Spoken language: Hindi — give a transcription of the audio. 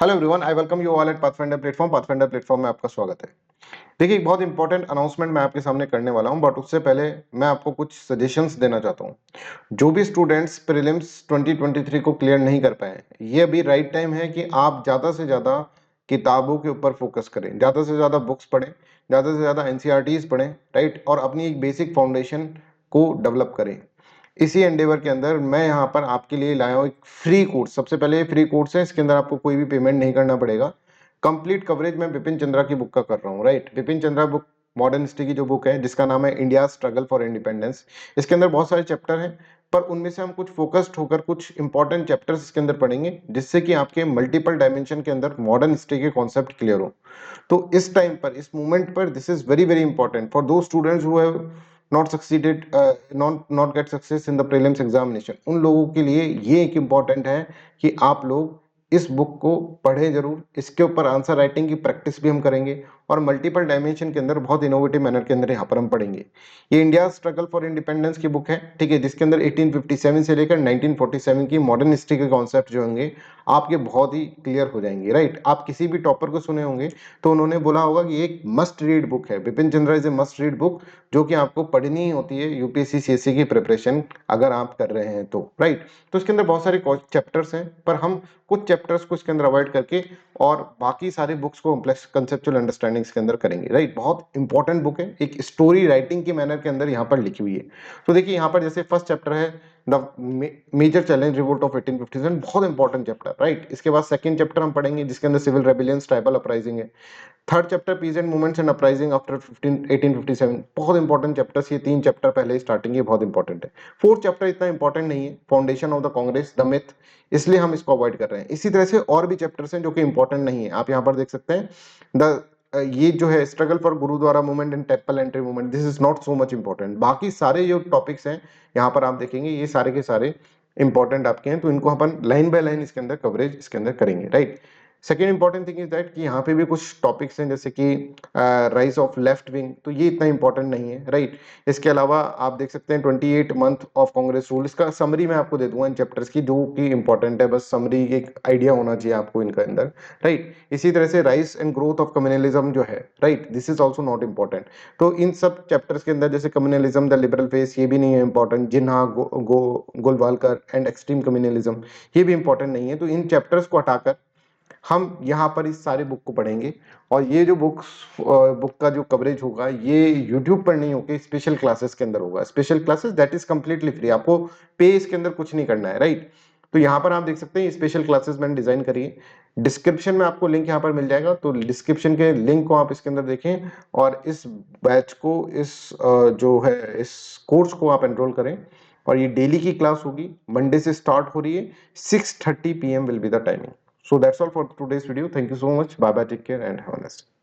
Hello everyone, I welcome you all at pathfinder platform. Pathfinder platform में आपका स्वागत है। देखिए, एक बहुत इंपॉर्टेंट अनाउंसमेंट मैं आपके सामने करने वाला हूं, बट उससे पहले मैं आपको कुछ सजेशंस देना चाहता हूं। जो भी स्टूडेंट्स प्रीलिम्स 2023 को क्लियर नहीं कर पाए, ये अभी राइट टाइम है कि आप ज़्यादा से ज़्यादा किताबों के ऊपर फोकस करें, ज़्यादा से ज़्यादा बुक्स पढ़ें, ज़्यादा से ज़्यादा एनसीईआरटीज पढ़ें, राइट, और अपनी एक बेसिक फाउंडेशन को डेवलप करें। इसी एंडेवर के अंदर मैं यहाँ पर आपके लिए लाया हूँ एक फ्री कोर्स। सबसे पहले ये फ्री कोर्स है, इसके अंदर आपको कोई भी पेमेंट नहीं करना पड़ेगा। कंप्लीट कवरेज मैं बिपिन चंद्रा की बुक का कर रहा हूँ, right. Bipin Chandra book modern history की जो बुक है, जिसका नाम है इंडिया स्ट्रगल फॉर इंडिपेंडेंस। इसके अंदर बहुत सारे चैप्टर हैं, पर उनमें से हम कुछ फोकस्ड होकर कुछ इंपॉर्टेंट चैप्टर्स इसके अंदर पढ़ेंगे, जिससे कि आपके मल्टीपल डायमेंशन के अंदर मॉडर्न हिस्ट्री के कॉन्सेप्ट क्लियर हो। तो इस टाइम पर, इस मोमेंट पर, this is very very important for those students who have not succeeded, not get success in the prelims examination. उन लोगों के लिए ये एक इम्पॉर्टेंट है कि आप लोग इस बुक को पढ़ें जरूर। इसके ऊपर आंसर राइटिंग की प्रैक्टिस भी हम करेंगे, और मल्टीपल डायमेंशन के अंदर बहुत इनोवेटिव मैनर के अंदर यहाँ पर हम पढ़ेंगे। ये इंडिया स्ट्रगल फॉर इंडिपेंडेंस की बुक है, ठीक है, जिसके अंदर 1857 से लेकर 1947 की मॉडर्न हिस्ट्री के कॉन्सेप्ट जो होंगे आपके बहुत ही क्लियर हो जाएंगे, राइट। आप किसी भी टॉपर को सुने होंगे तो उन्होंने बोला होगा कि एक मस्ट रीड बुक है। Bipin Chandra is a must read book, जो कि आपको पढ़नी होती है यूपीएससी सीएससी की प्रिपरेशन अगर आप कर रहे हैं तो, राइट। तो इसके अंदर बहुत सारे चैप्टर्स हैं, पर हम कुछ चैप्टर्स को इसके अंदर अवॉइड करके और बाकी सारे बुक्स को कॉम्प्लेक्स कंसेप्चुअल अंडरस्टैंडिंग्स के अंदर करेंगे, राइट। बहुत इंपॉर्टेंट बुक है, एक स्टोरी राइटिंग की मैनर के अंदर यहाँ पर लिखी हुई है। तो देखिए, यहाँ पर जैसे फर्स्ट चैप्टर है the major challenge revolt of 1857, बहुत इंपॉर्टेंट चैप्टर, राइट। इसके बाद सेकंड चैप्टर हम पढ़ेंगे, जिसके अंदर सिविल रेबिलियंस, ट्राइबल अपराइजिंग है। Third chapter peasant movements and uprising after 1857, बहुत इंपॉर्टेंट चैप्टर्स। ये तीन चैप्टर पहले स्टार्टिंग ये बहुत इंपॉर्टेंट है। फोर्थ चैप्टर इतना इंपॉर्टेंट नहीं है, foundation of the Congress, the myth, इसलिए हम इसको अवॉइड कर रहे हैं। इसी तरह से और भी चैप्टर्स हैं जो कि इंपॉर्टेंट नहीं है। आप यहाँ पर देख सकते हैं द ये जो है struggle for gurdwara movement and temple entry movement, this is not so much important. बाकी सारे जो टॉपिक्स हैं यहाँ पर आप देखेंगे, ये सारे के सारे इंपॉर्टेंट आपके हैं, तो इनको अपन लाइन बाय लाइन इसके अंदर कवरेज इसके अंदर करेंगे, right. Second important thing is that कि यहाँ पे भी कुछ टॉपिक्स हैं, जैसे कि राइज ऑफ लेफ्ट विंग, तो ये इतना इंपॉर्टेंट नहीं है, राइट। इसके अलावा आप देख सकते हैं 28 मंथ ऑफ कांग्रेस रूल, इसका समरी मैं आपको दे दूंगा इन चैप्टर्स की, जो कि इंपॉर्टेंट है। बस समरी एक आइडिया होना चाहिए आपको इनका अंदर, राइट। इसी तरह से rise and growth of communalism जो है, right, this is also not important. तो इन सब चैप्टर्स के अंदर जैसे कम्युनलिज्म द लिबरल फेस, ये भी नहीं है इंपॉर्टेंट। जिन्हा गोलवालकर एंड एक्सट्रीम कम्युनलिज्म, ये भी इंपॉर्टेंट नहीं है। तो इन चैप्टर्स को हटाकर हम यहाँ पर इस सारे बुक को पढ़ेंगे, और ये जो बुक का जो कवरेज होगा, ये यूट्यूब पर नहीं होकर स्पेशल क्लासेस के अंदर होगा। Special classes that is completely free, आपको पे इसके अंदर कुछ नहीं करना है, राइट। तो यहाँ पर आप देख सकते हैं स्पेशल क्लासेस मैंने डिजाइन करी है। डिस्क्रिप्शन में आपको लिंक यहाँ पर मिल जाएगा, तो डिस्क्रिप्शन के लिंक को आप इसके अंदर देखें, और इस बैच को, जो है इस कोर्स को आप एनरोल करें। और ये डेली की क्लास होगी, मंडे से स्टार्ट हो रही है, 6:30 PM will be the timing. So that's all for today's video. Thank you so much. Bye bye. Take care and have a nice day.